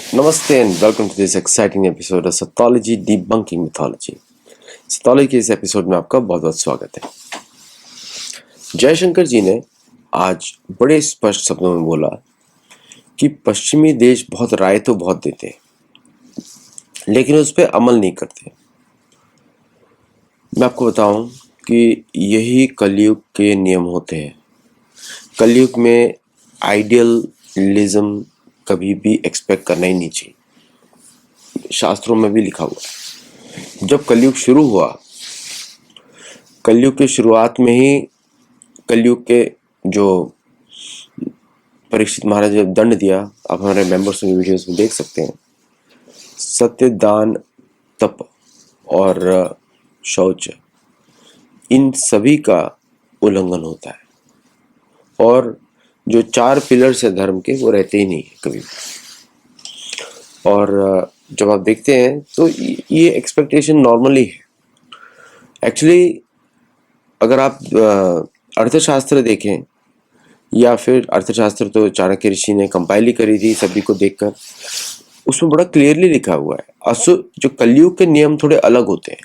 Namaste and welcome to this exciting episode of Sathology Debunking Mythology. Sathology के इस episode में आपका बहुत बहुत स्वागत है। जयशंकर जी ने आज बड़े स्पष्ट शब्दों में बोला कि पश्चिमी देश बहुत राय तो बहुत देते हैं, लेकिन उस पर अमल नहीं करते। मैं आपको बताऊं कि यही कलयुग के नियम होते हैं। कलयुग में आइडियलिज्म कभी भी एक्सपेक्ट करना ही नहीं चाहिए। शास्त्रों में भी लिखा हुआ है। जब कलयुग शुरू हुआ, कलयुग के शुरुआत में ही कलयुग के जो परीक्षित महाराज जब दंड दिया, आप हमारे मेंबर्स में वीडियोस में देख सकते हैं। सत्य, दान, तप और शौच, इन सभी का उल्लंघन होता है और जो 4 पिलर्स है धर्म के वो रहते ही नहीं है कभी भी। और जब आप देखते हैं तो ये एक्सपेक्टेशन नॉर्मली है। एक्चुअली अगर आप अर्थशास्त्र देखें, या फिर अर्थशास्त्र तो चाणक्य ऋषि ने कंपाइल ही करी थी सभी को देखकर, उसमें बड़ा क्लियरली लिखा हुआ है। जो कलयुग के नियम थोड़े अलग होते हैं।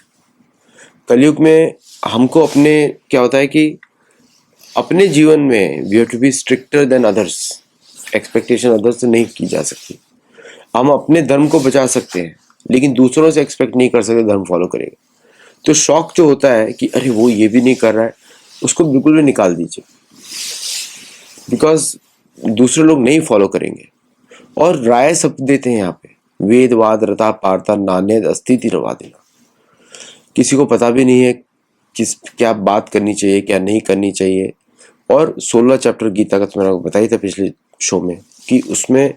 कलयुग में हमको अपने क्या होता है कि अपने जीवन में we have to be stricter than others. Expectation others से नहीं की जा सकती। हम अपने धर्म को बचा सकते हैं, लेकिन दूसरों से एक्सपेक्ट नहीं कर सकते धर्म फॉलो करेगा। तो शौक जो होता है कि अरे वो ये भी नहीं कर रहा है, उसको बिल्कुल भी निकाल दीजिए, बिकॉज दूसरे लोग नहीं फॉलो करेंगे। और राय सब देते हैं यहाँ पे, वेद वाद रता पारता नान्यद अस्तिति रवा देना। किसी को पता भी नहीं है क्या बात करनी चाहिए, क्या नहीं करनी चाहिए। और 16 चैप्टर गीता का तो मैंने आपको बताया था पिछले शो में कि उसमें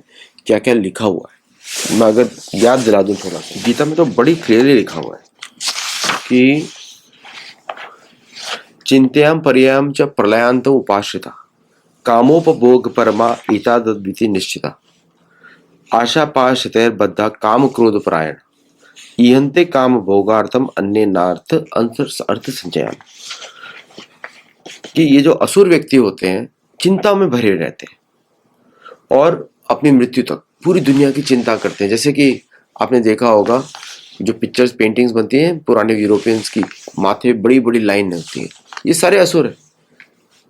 क्या क्या लिखा हुआ है। मैं अगर याद दिला दूं थोड़ा सा, गीता में तो बड़ी क्लियरली लिखा हुआ है कि चिंत्याम पर्याम च प्रलयांत उपाश्रिता कामोपभोग परमा एतादद्विति निश्चिता आशा पाशतैर बद्धा काम क्रोध परायण इहंते काम भोगार्थम अन्य नार्थ अर्थ संचयन। कि ये जो असुर व्यक्ति होते हैं चिंता में भरे रहते हैं और अपनी मृत्यु तक पूरी दुनिया की चिंता करते हैं। जैसे कि आपने देखा होगा जो पिक्चर्स पेंटिंग्स बनती हैं पुराने यूरोपियंस की, माथे बड़ी बड़ी लाइन होती है, ये सारे असुर है।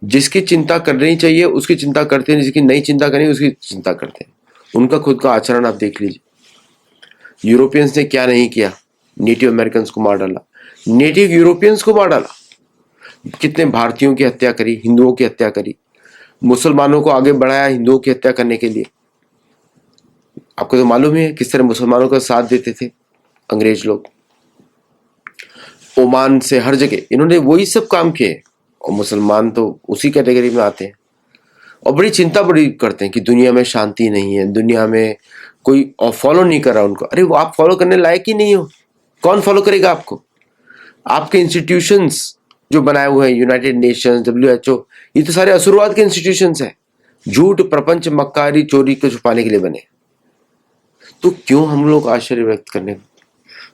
जिसकी चिंता करनी चाहिए उसकी चिंता करते हैं, जिसकी नहीं चिंता करनी उसकी चिंता करते हैं। उनका खुद का आचरण आप देख लीजिए। यूरोपियंस ने क्या नहीं किया, नेटिव अमेरिकन को मार डाला, नेटिव यूरोपियंस को मार डाला, कितने भारतीयों की हत्या करी, हिंदुओं की हत्या करी, मुसलमानों को आगे बढ़ाया हिंदुओं की हत्या करने के लिए। आपको तो मालूम ही है किस तरह मुसलमानों का साथ देते थे अंग्रेज लोग। ओमान से हर जगह इन्होंने वही सब काम किए, और मुसलमान तो उसी कैटेगरी में आते हैं। और बड़ी चिंता बड़ी करते हैं कि दुनिया में शांति नहीं है, दुनिया में कोई फॉलो नहीं कर रहा उनको। अरे वो आप फॉलो करने लायक ही नहीं हो, कौन फॉलो करेगा आपको? आपके इंस्टीट्यूशंस जो बनाए हुए हैं, यूनाइटेड नेशंस, WHO, ये तो सारे असुरवाद के इंस्टीट्यूशंस हैं। झूठ, प्रपंच, मक्कारी, चोरी को छुपाने के लिए बने। तो क्यों हम लोग आश्चर्य व्यक्त करने?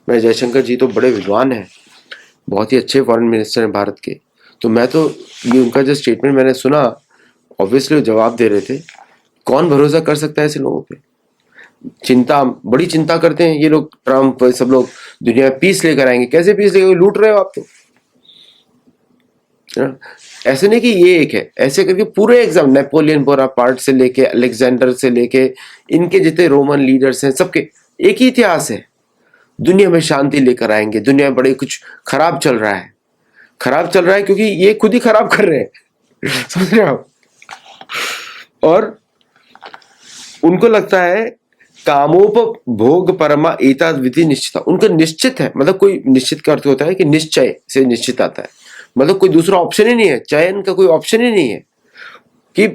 मैं जयशंकर जी तो बड़े विद्वान हैं, बहुत ही अच्छे फॉरेन मिनिस्टर हैं भारत के। तो मैं तो ये उनका जो स्टेटमेंट मैंने सुना, ऑब्वियसली जवाब दे रहे थे। कौन भरोसा कर सकता है ऐसे लोगों पे? चिंता, बड़ी चिंता करते हैं ये लोग। ट्रम्प सब लोग दुनिया में पीस लेकर आएंगे। कैसे पीस लेकर? लूट रहे हो आप तो। ऐसे नहीं कि ये एक है, ऐसे करके पूरे एग्जाम, नेपोलियन बोनापार्ट से लेके अलेक्जेंडर से लेके इनके जितने रोमन लीडर्स हैं, सबके एक ही इतिहास है। दुनिया में शांति लेकर आएंगे, दुनिया में बड़े कुछ खराब चल रहा है। खराब चल रहा है क्योंकि ये खुद ही खराब कर रहे हैं समझ रहे हो आप? और उनको लगता है कामोपभोग परमा एताद विधि निश्चित, उनका निश्चित है। मतलब कोई निश्चित का अर्थ होता है कि निश्चय से निश्चित आता है, मतलब कोई दूसरा ऑप्शन ही नहीं है, चयन का कोई ऑप्शन ही नहीं है। कि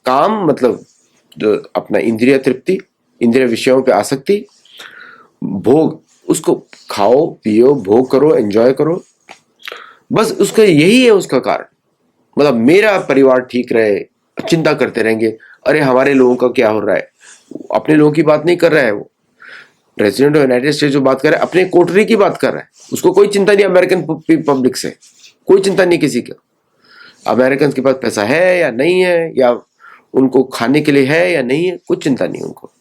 काम मतलब अपना इंद्रिय तृप्ति, इंद्रिय विषयों पे आसक्ति, भोग, उसको खाओ पियो, भोग करो, एंजॉय करो, बस उसका यही है उसका कारण। मतलब मेरा परिवार ठीक रहे, चिंता करते रहेंगे अरे हमारे लोगों का क्या हो रहा है। अपने लोगों की बात नहीं कर रहा है वो। प्रेसिडेंट ऑफ यूनाइटेड स्टेट्स जो बात कर रहा है अपने कोटरी की बात कर रहा है, उसको कोई चिंता नहीं अमेरिकन पब्लिक से, कोई चिंता नहीं किसी का। अमेरिकन के पास पैसा है या नहीं है, या उनको खाने के लिए है या नहीं है, कुछ चिंता नहीं उनको।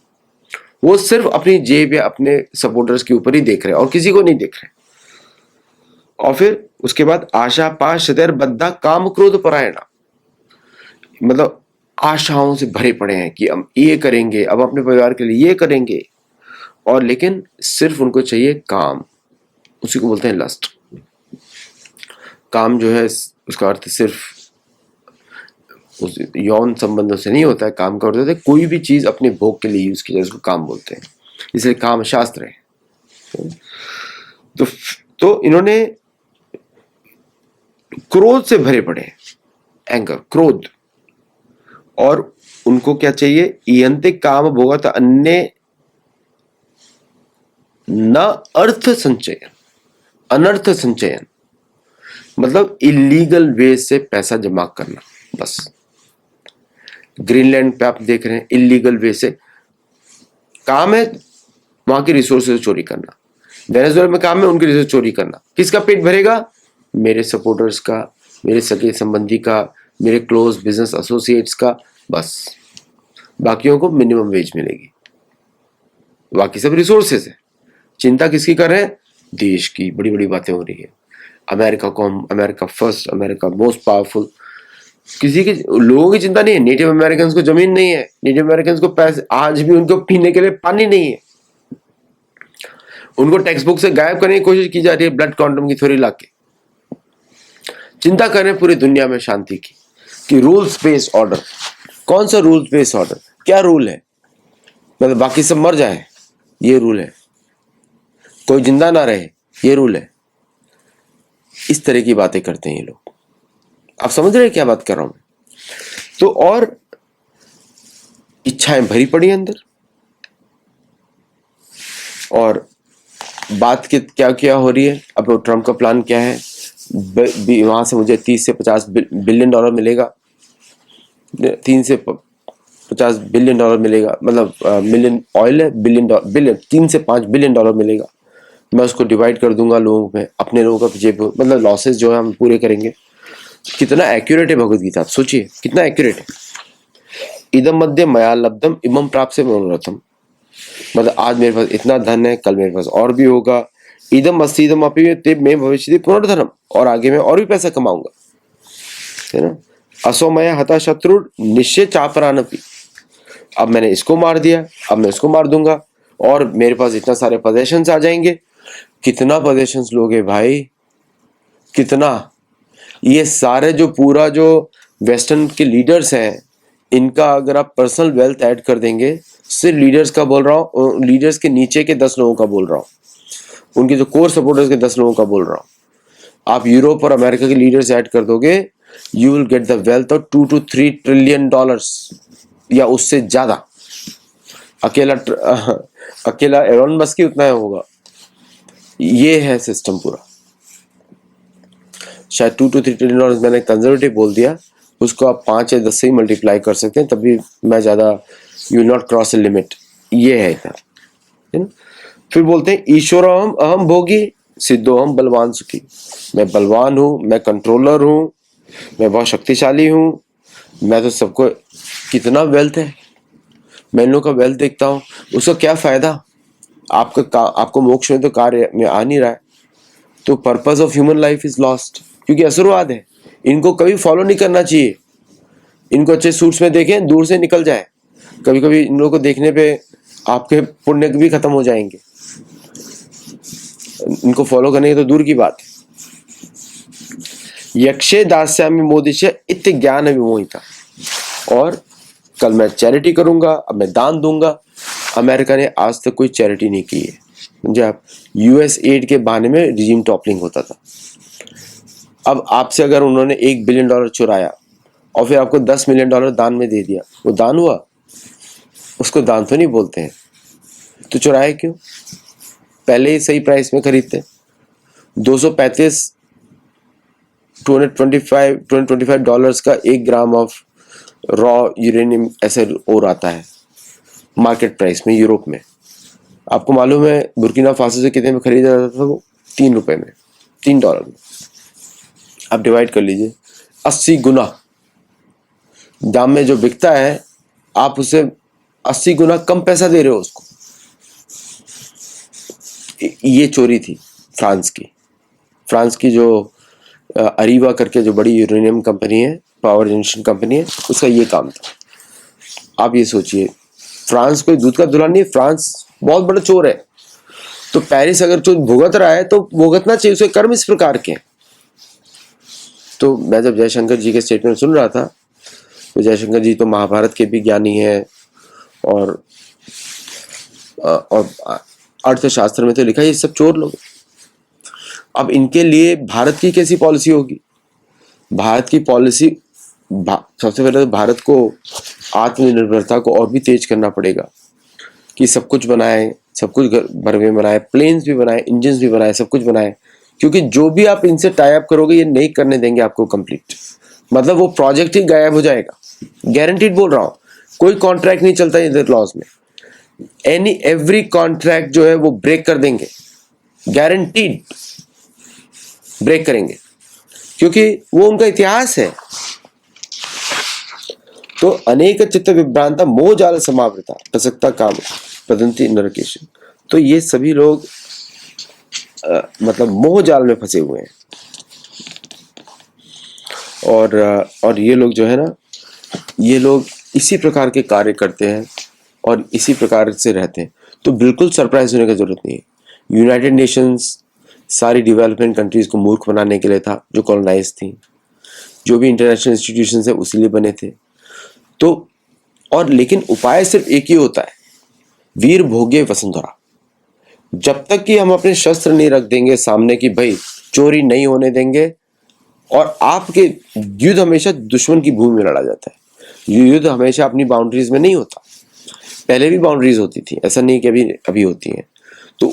वो सिर्फ अपनी जेब या अपने सपोर्टर्स के ऊपर ही देख रहे हैं और किसी को नहीं देख रहे। और फिर उसके बाद आशा पाश सदैव बद्धा काम क्रोध परायणा, मतलब आशाओं से भरे पड़े हैं कि हम ये करेंगे, अब अपने परिवार के लिए ये करेंगे, और लेकिन सिर्फ उनको चाहिए काम, उसी को बोलते हैं लस्ट। काम जो है उसका अर्थ सिर्फ उस यौन संबंधों से नहीं होता है। काम का अर्थ होता है कोई भी चीज अपने भोग के लिए यूज की जाए, उसको काम बोलते हैं, इसलिए काम शास्त्र है। तो इन्होंने क्रोध से भरे पड़े हैं, एंगर, क्रोध, और उनको क्या चाहिए, ईयंते काम भोगत अन्य न अर्थ संचयन, अनर्थ संचयन, मतलब इलीगल वे से पैसा जमा करना, बस। ग्रीनलैंड पे आप देख रहे हैं, इलीगल वे से काम है वहां की रिसोर्सेज चोरी करना। वेनेजुएला में काम है उनकी रिसोर्स चोरी करना। किसका पेट भरेगा? मेरे सपोर्टर्स का, मेरे सगे संबंधी का, मेरे क्लोज बिजनेस एसोसिएट्स का, बस। बाकियों को मिनिमम वेज मिलेगी, बाकी सब रिसोर्सेज है। चिंता किसकी कर रहे हैं? देश की। बड़ी बड़ी बातें हो रही है, अमेरिका को हम America first, America most powerful. किसी की, लोगों की चिंता नहीं है। नेटिव अमेरिकन को जमीन नहीं है, नेटिव अमेरिकन को पैसे, आज भी उनको पीने के लिए पानी नहीं है। उनको टेक्स्ट बुक से गायब करने की कोशिश की जा रही है, ब्लड क्वांटम की थ्योरी लाके। चिंता करें पूरी दुनिया में शांति की, कि रूल्स बेस्ड ऑर्डर। कौन सा रूल्स बेस्ड ऑर्डर? क्या रूल है? मतलब बाकी सब मर जाए, ये रूल है। कोई जिंदा ना रहे, ये रूल है। इस तरह की बातें करते हैं ये लोग। आप समझ रहे हैं क्या बात कर रहा हूं मैं? तो और इच्छाएं भरी पड़ी अंदर, और बात की क्या क्या हो रही है। अब ट्रम्प का प्लान क्या है? वहां से मुझे 30 से 50 बिलियन डॉलर मिलेगा, 3 से 50 बिलियन डॉलर मिलेगा, मतलब मिलियन ऑयल है, बिलियन 3 से 5 बिलियन डॉलर मिलेगा। मैं उसको डिवाइड कर दूंगा लोगों में, अपने लोगों का जेब, मतलब लॉसेस जो है हम पूरे करेंगे। कितना एक्यूरेट है भगवत गीता, आप सोचिए कितना एक्यूरेट है। इदम मध्य मया लब्धम इमम प्राप्त से मनोरथम, मतलब आज मेरे पास इतना धन है, कल मेरे पास और भी होगा। इदम अस्सीदम अपि ते में भविष्य पुनर्धनम, और आगे मैं और भी पैसा कमाऊंगा, है ना। असोमय हता शत्रु निश्चय चापरानपि, अब मैंने इसको मार दिया, अब मैं इसको मार दूंगा, और मेरे पास इतना सारे पोजेशंस आ जाएंगे। कितना पोजेशंस लोगे भाई, कितना? ये सारे जो पूरा जो वेस्टर्न के लीडर्स हैं, इनका अगर आप पर्सनल वेल्थ ऐड कर देंगे, सिर्फ लीडर्स का बोल रहा हूँ, लीडर्स के नीचे के 10 लोगों का बोल रहा हूँ, उनके जो कोर सपोर्टर्स के 10 लोगों का बोल रहा हूँ। आप यूरोप और अमेरिका के लीडर्स ऐड कर दोगे, you will get the wealth of 2 to 3 trillion dollars, या उससे ज्यादा। अकेला एलोन मस्क ही उतना होगा। ये है सिस्टम पूरा। शायद 2 to 3 ट्रिलियन डॉलर मैंने कंजर्वेटिव बोल दिया, उसको आप 5 या 10 से ही मल्टीप्लाई कर सकते हैं, तभी मैं ज्यादा, you will not cross a limit. ये है इतना, है ना। फिर बोलते हैं ईश्वरम अहम भोगी सिद्धोहम बलवान सुखी, मैं बलवान हूँ, मैं कंट्रोलर हूँ, मैं बहुत शक्तिशाली हूँ, मैं तो सबको, कितना वेल्थ है, मैं इन लोगों का वेल्थ देखता हूँ। उसका क्या फायदा? आपको मोक्ष में तो कार्य में आ नहीं रहा है, तो purpose of human life is lost, क्योंकि असुरवाद है। इनको कभी फॉलो नहीं करना चाहिए। इनको अच्छे सूट्स में देखें, दूर से निकल जाए। कभी कभी इन लोगों को देखने पे आपके पुण्य भी खत्म हो जाएंगे। इनको फॉलो करने की तो दूर की बात है। यक्षे दास्यामि मोदिशे इत्य ज्ञान विमोहिता, और कल मैं चैरिटी करूंगा, अब मैं दान दूंगा। अमेरिका ने आज तक कोई चैरिटी नहीं की है, समझे आप। यूएस एड के बहाने में रिजीम टॉपलिंग होता था। अब आपसे अगर उन्होंने $1 बिलियन चुराया और फिर आपको $10 मिलियन दान में दे दिया, वो दान हुआ? उसको दान तो नहीं बोलते हैं। तो चुराए क्यों? पहले ही सही प्राइस में खरीदते। 225 डॉलर्स का 1 ग्राम ऑफ रॉ यूरेनियम ऐसे और आता है मार्केट प्राइस में यूरोप में। आपको मालूम है बुर्किना फासो से कितने में खरीदा जाता था? वो $3 में, $3 में। आप डिवाइड कर लीजिए, 80 गुना दाम में जो बिकता है, आप उसे 80 गुना कम पैसा दे रहे हो उसको। ये चोरी थी फ्रांस की जो अरीवा करके जो बड़ी यूरेनियम कंपनी है, पावर जनरेशन कंपनी है, उसका ये काम था। आप ये सोचिए, फ्रांस कोई दूध का धुला नहीं है, फ्रांस बहुत बड़ा चोर है। तो पेरिस अगर चोर भुगत रहा है तो भुगतना चाहिए, उसके कर्म इस प्रकार के हैं। तो मैं जब जयशंकर जी के स्टेटमेंट सुन रहा था, तो जयशंकर जी तो महाभारत के भी ज्ञानी हैं, और अर्थशास्त्र में तो लिखा है ये सब चोर लोग। अब इनके लिए भारत की कैसी पॉलिसी होगी? भारत की पॉलिसी, सबसे पहले तो भारत को आत्मनिर्भरता को और भी तेज करना पड़ेगा कि सब कुछ बनाए, सब कुछ घर में बनाए, प्लेन्स भी बनाए, इंजन भी बनाए, सब कुछ बनाए, क्योंकि जो भी आप इनसे टाई अप करोगे ये नहीं करने देंगे आपको कंप्लीट। मतलब वो प्रोजेक्ट ही गायब हो जाएगा, गारंटीड बोल रहा हूं। कोई कॉन्ट्रैक्ट नहीं चलता इधर लॉज में, एवरी कॉन्ट्रैक्ट जो है वो ब्रेक कर देंगे, गारंटीड ब्रेक करेंगे, क्योंकि वो उनका इतिहास है। तो अनेक चित्त विभ्रांता मोह जाल समावृता प्रसक्ता काम प्रदंती नरकेश। तो ये सभी लोग मतलब मोह जाल में फंसे हुए हैं, और ये लोग जो है ना, ये लोग इसी प्रकार के कार्य करते हैं और इसी प्रकार से रहते हैं। तो बिल्कुल सरप्राइज होने की जरूरत नहीं है। यूनाइटेड नेशंस सारी डेवलपमेंट कंट्रीज को मूर्ख बनाने के लिए था, जो कॉलोनाइज थी। जो भी इंटरनेशनल इंस्टीट्यूशन है उसी लिए बने थे। तो और लेकिन उपाय सिर्फ एक ही होता है, वीर भोगे वसुंधरा। जब तक कि हम अपने शस्त्र नहीं रख देंगे सामने की भाई चोरी नहीं होने देंगे, और आपके युद्ध हमेशा दुश्मन की भूमि में लड़ा जाता है। युद्ध हमेशा अपनी बाउंड्रीज में नहीं होता, पहले भी बाउंड्रीज होती थी, ऐसा नहीं कि अभी होती हैं। तो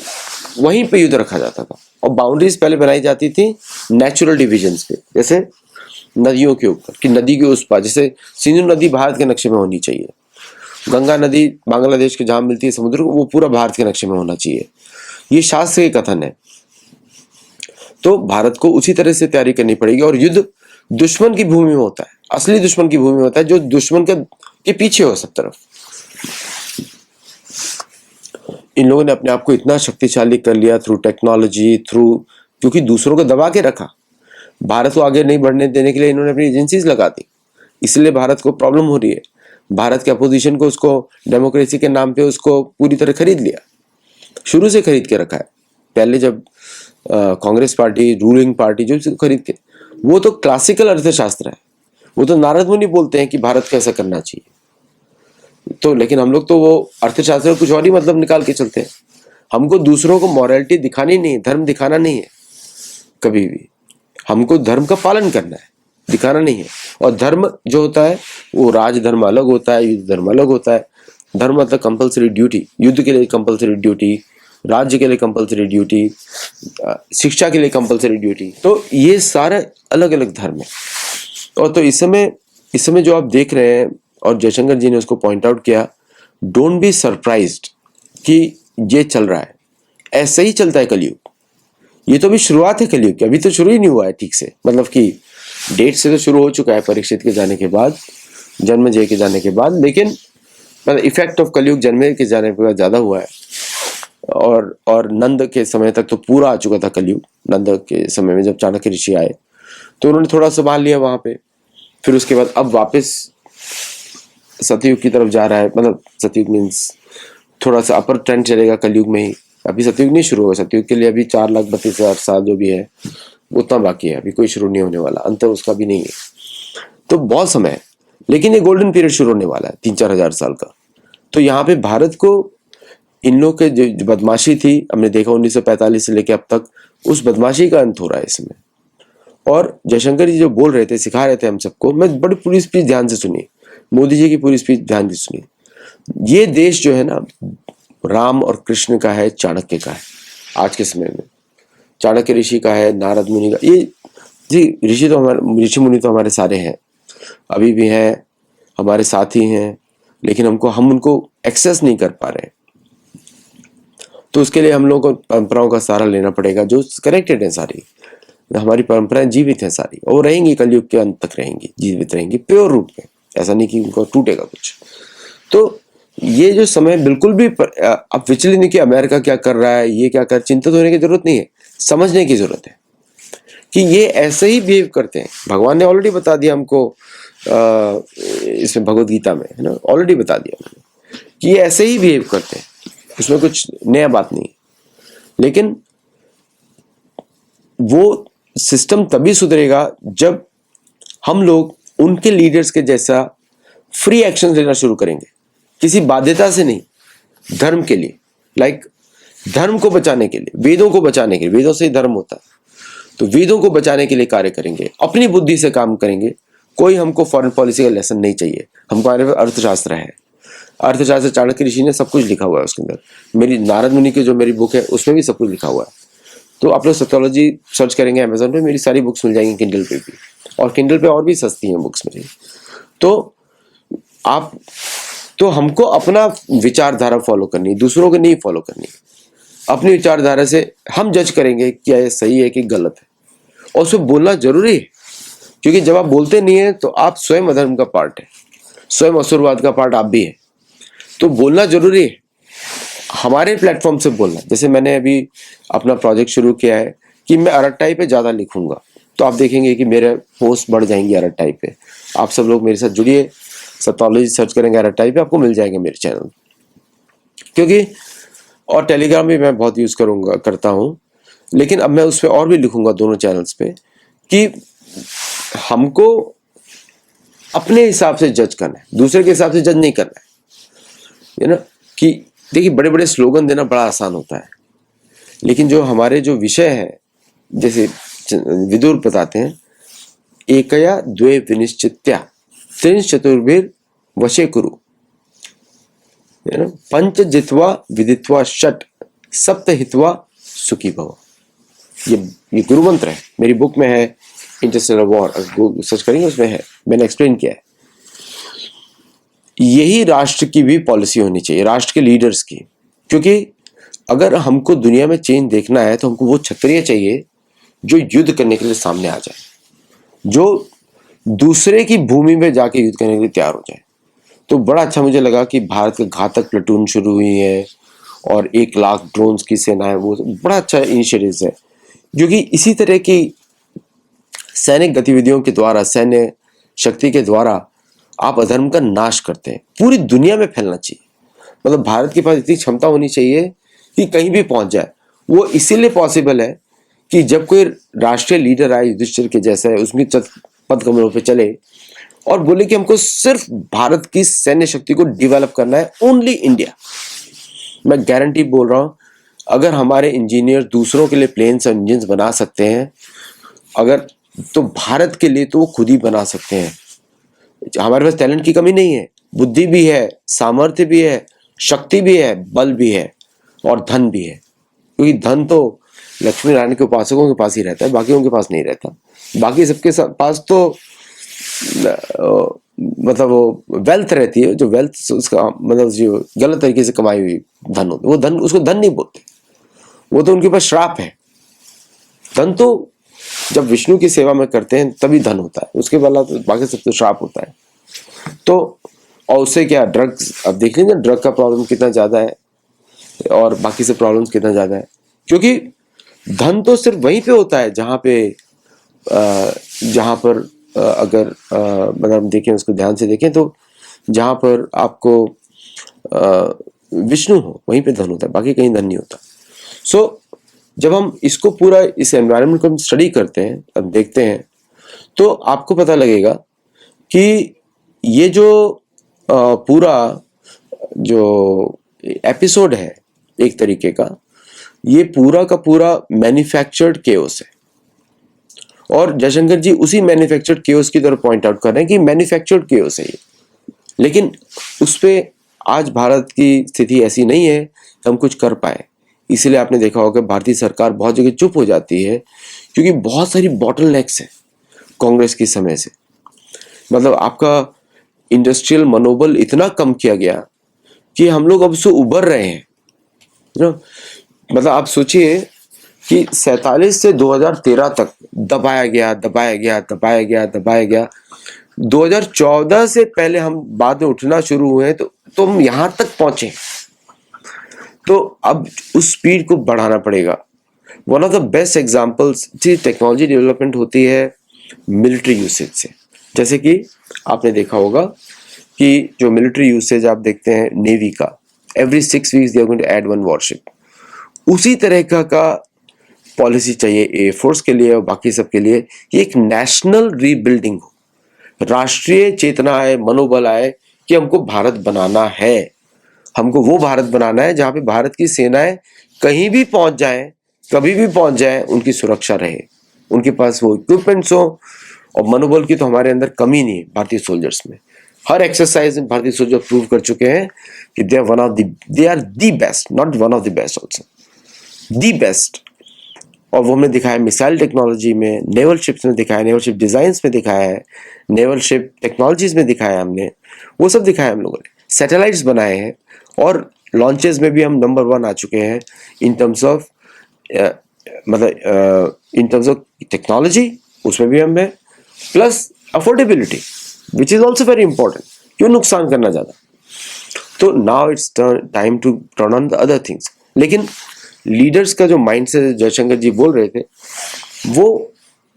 वहीं पे युद्ध रखा जाता था, और बाउंड्रीज पहले बनाई जाती थी नेचुरल डिविजन्स पे, जैसे नदियों के ऊपर कि नदी के उस पार, जैसे सिंधु नदी भारत के नक्शे में होनी चाहिए, गंगा नदी बांग्लादेश के जहां मिलती है समुद्र को, वो पूरा भारत के नक्शे में होना चाहिए। ये शास्त्र के कथन है। तो भारत को उसी तरह से तैयारी करनी पड़ेगी। और युद्ध दुश्मन की भूमि में होता है, असली दुश्मन की भूमि में होता है, जो दुश्मन के पीछे हो सब तरफ। इन लोगों ने अपने आप को इतना शक्तिशाली कर लिया थ्रू टेक्नोलॉजी, क्योंकि दूसरों को दबा के रखा। भारत को आगे नहीं बढ़ने देने के लिए इन्होंने अपनी एजेंसीज लगा दी, इसलिए भारत को प्रॉब्लम हो रही है। भारत के अपोजिशन को, उसको डेमोक्रेसी के नाम पे उसको पूरी तरह खरीद लिया, शुरू से खरीद के रखा है। पहले जब कांग्रेस पार्टी, रूलिंग पार्टी जो खरीद के, वो तो क्लासिकल अर्थशास्त्र है, वो तो नारद मुनि बोलते हैं कि भारत कैसा करना चाहिए। तो लेकिन हम लोग तो वो अर्थशास्त्र कुछ और ही मतलब निकाल के चलते हैं। हमको दूसरों को मॉरलिटी दिखानी नहीं है, धर्म दिखाना नहीं है कभी भी। हमको धर्म का पालन करना है, दिखाना नहीं है। और धर्म जो होता है वो राजधर्म अलग होता है, युद्ध धर्म अलग होता है। धर्म मतलब कंपल्सरी ड्यूटी, युद्ध के लिए कंपल्सरी ड्यूटी, राज्य के लिए कंपल्सरी ड्यूटी, शिक्षा के लिए कंपल्सरी ड्यूटी। तो ये सारे अलग अलग धर्म है। और तो इस समय जो आप देख रहे हैं, और जयशंकर जी ने उसको पॉइंट आउट किया, डोंट बी सरप्राइज्ड कि ये चल रहा है, ऐसे ही चलता है कलयुग। ये तो अभी शुरुआत है कलयुग की, अभी तो शुरू ही नहीं हुआ है ठीक से। मतलब कि डेट से तो शुरू हो चुका है परीक्षित के जाने के बाद, जन्मेजय के जाने के बाद, लेकिन मतलब इफेक्ट ऑफ कलयुग जन्मेजय के जाने के बाद ज्यादा हुआ है। और नंद के समय तक तो पूरा आ चुका था कलयुग। नंद के समय में जब चाणक्य ऋषि आए तो उन्होंने थोड़ा संभाल लिया वहां पे, फिर उसके बाद अब वापस सतयुग की तरफ जा रहा है। मतलब सतयुग मीन्स थोड़ा सा अपर ट्रेंड चलेगा कलयुग में ही। अभी सतयुग नहीं शुरू होगा, सतयुग के लिए अभी 4,32,000 साल जो भी है उतना बाकी है, अभी कोई शुरू नहीं होने वाला, अंत उसका भी नहीं है। तो बहुत समय है, लेकिन ये गोल्डन पीरियड शुरू होने वाला है 3-4 हजार साल का। तो यहाँ पे भारत को इन लोग के जो बदमाशी थी, हमने देखा 1945 से लेकर अब तक, उस बदमाशी का अंत हो रहा है इसमें। और जयशंकर जी जो बोल रहे थे, सिखा रहे थे हम सबको, मैं बड़ी पूरी स्पीच ध्यान से सुनी, मोदी जी की पूरी स्पीच ध्यान से सुनी। ये देश जो है ना, राम और कृष्ण का है, चाणक्य का है आज के समय में, चाणक्य ऋषि का है, नारद मुनि का। ये जी ऋषि मुनि तो हमारे सारे हैं, अभी भी हैं, हमारे साथी हैं, लेकिन हम उनको एक्सेस नहीं कर पा रहे हैं। तो उसके लिए हम लोगों को परंपराओं का सहारा लेना पड़ेगा, जो कनेक्टेड है सारी। हमारी परंपराएं जीवित हैं सारी, और रहेंगी, कलयुग के अंत तक रहेंगी, जीवित रहेंगी प्योर रूप में। ऐसा नहीं कि उनको टूटेगा कुछ। तो ये जो समय बिल्कुल भी अब विचलित नहीं कि अमेरिका क्या कर रहा है, ये क्या कर, चिंतित होने की जरूरत नहीं है, समझने की जरूरत है कि ये ऐसे ही बिहेव करते हैं। भगवान ने ऑलरेडी बता दिया हमको इसमें भगवत गीता में, है ना, ऑलरेडी बता दिया उन्होंने कि ये ऐसे ही बिहेव करते हैं, उसमें कुछ नया बात नहीं है। लेकिन वो सिस्टम तभी सुधरेगा जब हम लोग उनके लीडर्स के जैसा फ्री एक्शन लेना शुरू करेंगे, किसी बाध्यता से नहीं, धर्म के लिए, लाइक धर्म को बचाने के लिए, वेदों को बचाने के लिए, वेदों से ही धर्म होता है, तो वेदों को बचाने के लिए कार्य करेंगे, अपनी बुद्धि से काम करेंगे। कोई हमको फॉरेन पॉलिसी का लेसन नहीं चाहिए, हमको हमारे अर्थशास्त्र है, अर्थशास्त्र चाणक्य ऋषि ने सब कुछ लिखा हुआ है उसके अंदर। मेरी नारद मुनि की जो मेरी बुक है उसमें भी सब कुछ लिखा हुआ है। तो आप लोग सोशियोलॉजी सर्च करेंगे अमेजोन पे, मेरी सारी बुक्स मिल जाएंगी किंडल पे भी, और किंडल पे और भी सस्ती हैं बुक्स मेरी। तो आप, तो हमको अपना विचारधारा फॉलो करनी, दूसरों को नहीं फॉलो करनी। अपनी विचारधारा से हम जज करेंगे क्या ये सही है कि गलत है, और उसमें बोलना जरूरी है, क्योंकि जब आप बोलते नहीं है तो आप स्वयं अधर्म का पार्ट है, स्वयं असुरवाद का पार्ट आप भी है। तो बोलना जरूरी है, हमारे प्लेटफॉर्म से बोलना। जैसे मैंने अभी अपना प्रोजेक्ट शुरू किया है कि मैं अरट्टाई पे ज़्यादा लिखूंगा, तो आप देखेंगे कि मेरे पोस्ट बढ़ जाएंगे अरट्टाई पे। आप सब लोग मेरे साथ जुड़िए, सतोलॉजी सर्च करेंगे अरट्टाई पे, आपको मिल जाएगा मेरे चैनल। क्योंकि और टेलीग्राम भी मैं बहुत यूज़ करता हूँ, लेकिन अब मैं उस पर और भी लिखूंगा दोनों चैनल्स पे, कि हमको अपने हिसाब से जज करना है, दूसरे के हिसाब से जज नहीं करना है ना। कि देखिए, बड़े बड़े स्लोगन देना बड़ा आसान होता है, लेकिन जो हमारे जो विषय है, जैसे विदुर बताते हैं, एकया द्वे विनिश्चित्या त्रिंश चतुर्भिर वशे कुरु, है ना, पंच जित्वा विदित्वा षट सप्त हित्वा सुखी भव। ये गुरु मंत्र है, मेरी बुक में है, इंटरस्टेलर वॉर, सर्च करेंगे उसमें है, मैंने एक्सप्लेन किया है। यही राष्ट्र की भी पॉलिसी होनी चाहिए, राष्ट्र के लीडर्स की। क्योंकि अगर हमको दुनिया में चेंज देखना है तो हमको वो क्षत्रिय चाहिए जो युद्ध करने के लिए सामने आ जाए, जो दूसरे की भूमि में जाके युद्ध करने के लिए तैयार हो जाए। तो बड़ा अच्छा मुझे लगा कि भारत के घातक प्लेटून शुरू हुई है और 1 लाख ड्रोन्स की सेना है, वो बड़ा अच्छा इनिशिएटिव है, जो कि इसी तरह की सैनिक गतिविधियों के द्वारा, सैन्य शक्ति के द्वारा आप अधर्म का नाश करते हैं। पूरी दुनिया में फैलना चाहिए, मतलब भारत के पास इतनी क्षमता होनी चाहिए कि कहीं भी पहुंच जाए। वो इसीलिए पॉसिबल है कि जब कोई राष्ट्रीय लीडर आए युधिष्ठिर के जैसा है, उसमें पद कमलों पे चले और बोले कि हमको सिर्फ भारत की सैन्य शक्ति को डेवलप करना है, ओनली इंडिया। मैं गारंटी बोल रहा हूं, अगर हमारे इंजीनियर दूसरों के लिए प्लेन्स और इंजन बना सकते हैं, अगर, तो भारत के लिए तो वो खुद ही बना सकते हैं। हमारे पास टैलेंट की कमी नहीं है, बुद्धि भी है, सामर्थ्य भी है, शक्ति भी है, बल भी है और धन भी है। क्योंकि धन तो लक्ष्मी नारायण के उपासकों के पास ही रहता है, बाकियों के पास नहीं रहता। बाकी सबके पास तो मतलब वो वेल्थ रहती है, जो वेल्थ उसका मतलब जो गलत तरीके से कमाई हुई धन होती है, वो धन, उसको धन नहीं बोलते, वो तो उनके पास श्राप है। धन तो जब विष्णु की सेवा में करते हैं तभी धन होता है, उसके बाद तो बाकी सब तो श्राप होता है। तो और उससे क्या, ड्रग्स, अब देख लीजिए ड्रग का प्रॉब्लम कितना ज्यादा है और बाकी से प्रॉब्लम्स कितना ज्यादा है। क्योंकि धन तो सिर्फ वहीं पे होता है जहां पर अगर मतलब हम देखें, उसको ध्यान से देखें, तो जहां पर आपको विष्णु हो वहीं पे धन होता है, बाकी कहीं धन नहीं होता। सो जब हम इसको पूरा, इस एनवायरनमेंट को हम स्टडी करते हैं, अब देखते हैं, तो आपको पता लगेगा कि ये जो पूरा जो एपिसोड है एक तरीके का, ये पूरा का पूरा मैन्युफैक्चर्ड केओस है। और जयशंकर जी उसी मैन्युफैक्चर्ड केओस की तरफ पॉइंट आउट कर रहे हैं कि मैन्युफैक्चर्ड केओस है ये, लेकिन उस पे आज भारत की स्थिति ऐसी नहीं है कि हम कुछ कर पाए। इसीलिए आपने देखा होगा भारतीय सरकार बहुत जगह चुप हो जाती है, क्योंकि बहुत सारी बॉटलनेक्स है कांग्रेस के समय से। मतलब आपका इंडस्ट्रियल मनोबल इतना कम किया गया कि हम लोग अब उससे उबर रहे हैं। मतलब आप सोचिए कि 47 से 2013 तक दबाया गया, दबाया गया, दबाया गया, दबाया गया। 2014 से पहले हम बाद में उठना शुरू हुए, तो तो हम यहाँ तक पहुंचे, तो अब उस स्पीड को बढ़ाना पड़ेगा। One of the best examples जी टेक्नोलॉजी डेवलपमेंट होती है मिलिट्री यूसेज से। जैसे कि आपने देखा होगा कि जो मिलिट्री यूसेज आप देखते हैं नेवी का, every 6 weeks they are going to add 1 warship, उसी तरह का पॉलिसी चाहिए एयरफोर्स के लिए और बाकी सब के लिए कि एक नेशनल रीबिल्डिंग हो, राष्ट्रीय चेतना आए, मनोबल आए कि हमको भारत बनाना है, हमको वो भारत बनाना है जहां पे भारत की सेनाएं कहीं भी पहुंच जाएं, कभी भी पहुंच जाएं, उनकी सुरक्षा रहे, उनके पास वो इक्विपमेंट्स हो। और मनोबल की तो हमारे अंदर कमी नहीं है भारतीय सोल्जर्स में। हर एक्सरसाइज में भारतीय सोल्जर प्रूव कर चुके हैं कि they are the best, not one of the best, also the best. और वो हमने दिखाया मिसाइल टेक्नोलॉजी में, नेवल शिप्स में दिखाया, नेवल शिप डिजाइन्स में दिखाया है, नेवल शिप टेक्नोलॉजीज में दिखाया हमने, वो सब दिखाया हम लोगों ने। सैटेलाइट्स बनाए हैं और लॉन्चेस में भी हम नंबर 1 आ चुके हैं in terms of in terms of technology, उसमें भी हम हैं, plus affordability which is also very important. क्यों नुकसान करना ज्यादा? तो now it's time to turn on the other things. लेकिन लीडर्स का जो माइंड से जयशंकर जी बोल रहे थे वो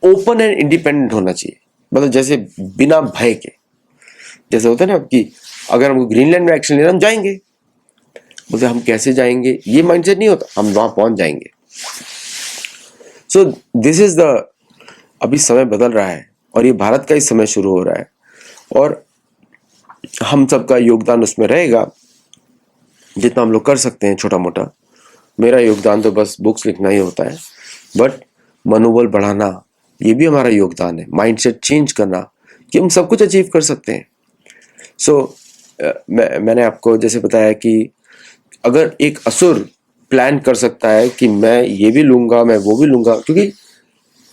ओपन एंड इंडिपेंडेंट होना चाहिए, मतलब जैसे बिना भय के, जैसे होता है ना कि अगर हमको ग्रीनलैंड में एक्शन लेना हम जाएंगे, बोलते हम कैसे जाएंगे, ये माइंडसेट नहीं होता, हम वहां पहुंच जाएंगे। सो दिस इज द, अभी समय बदल रहा है और ये भारत का ही समय शुरू हो रहा है और हम सबका योगदान उसमें रहेगा जितना हम लोग कर सकते हैं, छोटा मोटा। मेरा योगदान तो बस बुक्स लिखना ही होता है, बट मनोबल बढ़ाना ये भी हमारा योगदान है, माइंडसेट चेंज करना कि हम सब कुछ अचीव कर सकते हैं। मैंने आपको जैसे बताया कि अगर एक असुर प्लान कर सकता है कि मैं ये भी लूंगा, मैं वो भी लूंगा, क्योंकि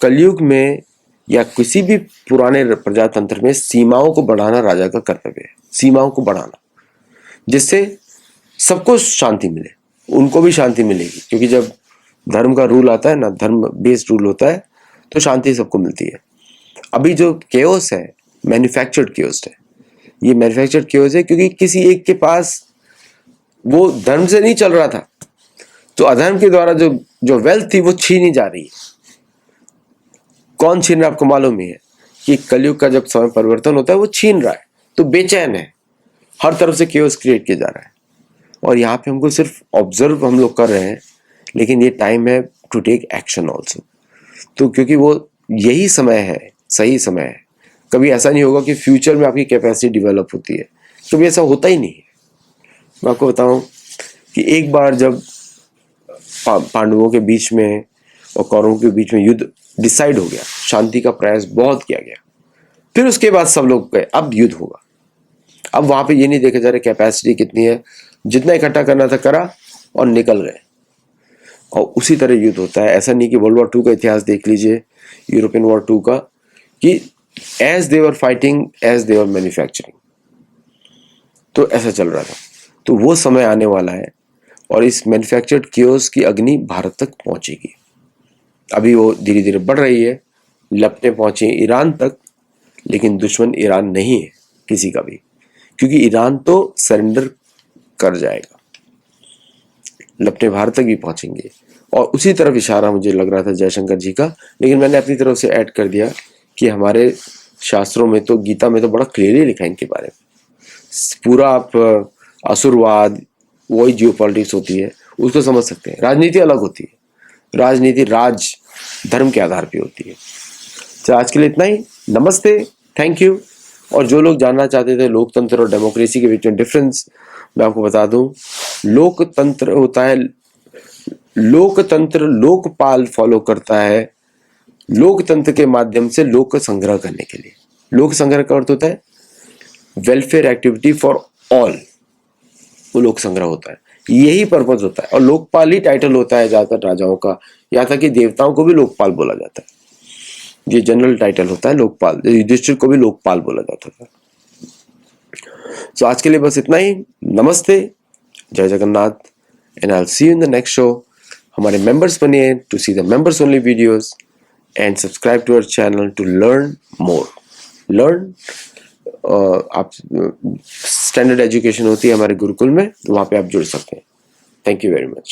कलयुग में या किसी भी पुराने प्रजातंत्र में सीमाओं को बढ़ाना राजा का कर्तव्य है, सीमाओं को बढ़ाना, जिससे सबको शांति मिले, उनको भी शांति मिलेगी। क्योंकि जब धर्म का रूल आता है ना, धर्म बेस्ड रूल होता है, तो शांति सबको मिलती है। अभी जो केओस है मैन्युफैक्चर्ड केओस है, ये मैन्युफैक्चर्ड केओस है क्योंकि किसी एक के पास वो धर्म से नहीं चल रहा था, तो अधर्म के द्वारा जो वेल्थ थी वो छीनी जा रही है। कौन छीन रहा है आपको मालूम ही है कि कलयुग का जब समय परिवर्तन होता है वो छीन रहा है, तो बेचैन है, हर तरफ से केओस क्रिएट किया जा रहा है। और यहाँ पे हमको सिर्फ ऑब्जर्व हम लोग कर रहे हैं, लेकिन ये टाइम है टू टेक एक्शन ऑल्सो। तो क्योंकि वो यही समय है, सही समय है। कभी ऐसा नहीं होगा कि फ्यूचर में आपकी कैपेसिटी डेवलप होती है, कभी ऐसा होता ही नहीं है। मैं आपको बताऊं कि एक बार जब पांडवों के बीच में और कौरवों के बीच में युद्ध डिसाइड हो गया, शांति का प्रयास बहुत किया गया, फिर उसके बाद सब लोग गए अब युद्ध होगा। अब वहां पे ये नहीं देखा जा रहा कैपेसिटी कितनी है, जितना इकट्ठा करना था करा और निकल गए। और उसी तरह युद्ध होता है। ऐसा नहीं कि वर्ल्ड वॉर 2 का इतिहास देख लीजिए, यूरोपियन वॉर 2 का, कि as they were fighting as they were manufacturing, तो ऐसा चल रहा था। तो वो समय आने वाला है और इस मैन्युफैक्चर्ड केओस की अग्नि भारत तक पहुंचेगी। अभी वो धीरे धीरे बढ़ रही है, लपटें पहुंची ईरान तक, लेकिन दुश्मन ईरान नहीं है किसी का भी, क्योंकि ईरान तो सरेंडर कर जाएगा, लपटें भारत तक भी पहुंचेंगे। और उसी तरफ इशारा मुझे लग रहा था जयशंकर जी का, लेकिन मैंने अपनी तरफ से ऐड कर दिया कि हमारे शास्त्रों में तो, गीता में तो बड़ा क्लियरली लिखा है इनके बारे में। पूरा आप असुरवाद, वही जियोपॉलिटिक्स होती है, उसको समझ सकते हैं। राजनीति अलग होती है, राजनीति राज धर्म के आधार पे होती है। तो आज के लिए इतना ही, नमस्ते, थैंक यू। और जो लोग जानना चाहते थे लोकतंत्र और डेमोक्रेसी के बीच में डिफरेंस, मैं आपको बता दूं, लोकतंत्र होता है, लोकतंत्र लोकपाल फॉलो करता है लोकतंत्र के माध्यम से लोक संग्रह करने के लिए। लोक संग्रह का अर्थ होता है वेलफेयर एक्टिविटी फॉर ऑल, वो लोक संग्रह होता है, यही पर्पज होता है। और लोकपाल ही टाइटल होता है ज्यादातर राजाओं का, यहाँ तक कि देवताओं को भी लोकपाल बोला जाता है, ये जनरल टाइटल होता है लोकपाल। युधिष्ठिर को भी लोकपाल बोला जाता था। तो आज के लिए बस इतना ही, नमस्ते, जय Jagannath, and I will see you in the next show. हमारे मेंबर्स बनिए to see the members only videos and subscribe to our channel to learn more, learn आप स्टैंडर्ड एजुकेशन होती है हमारे गुरुकुल में, तो वहाँ पे आप जुड़ सकते हैं। Thank you very much.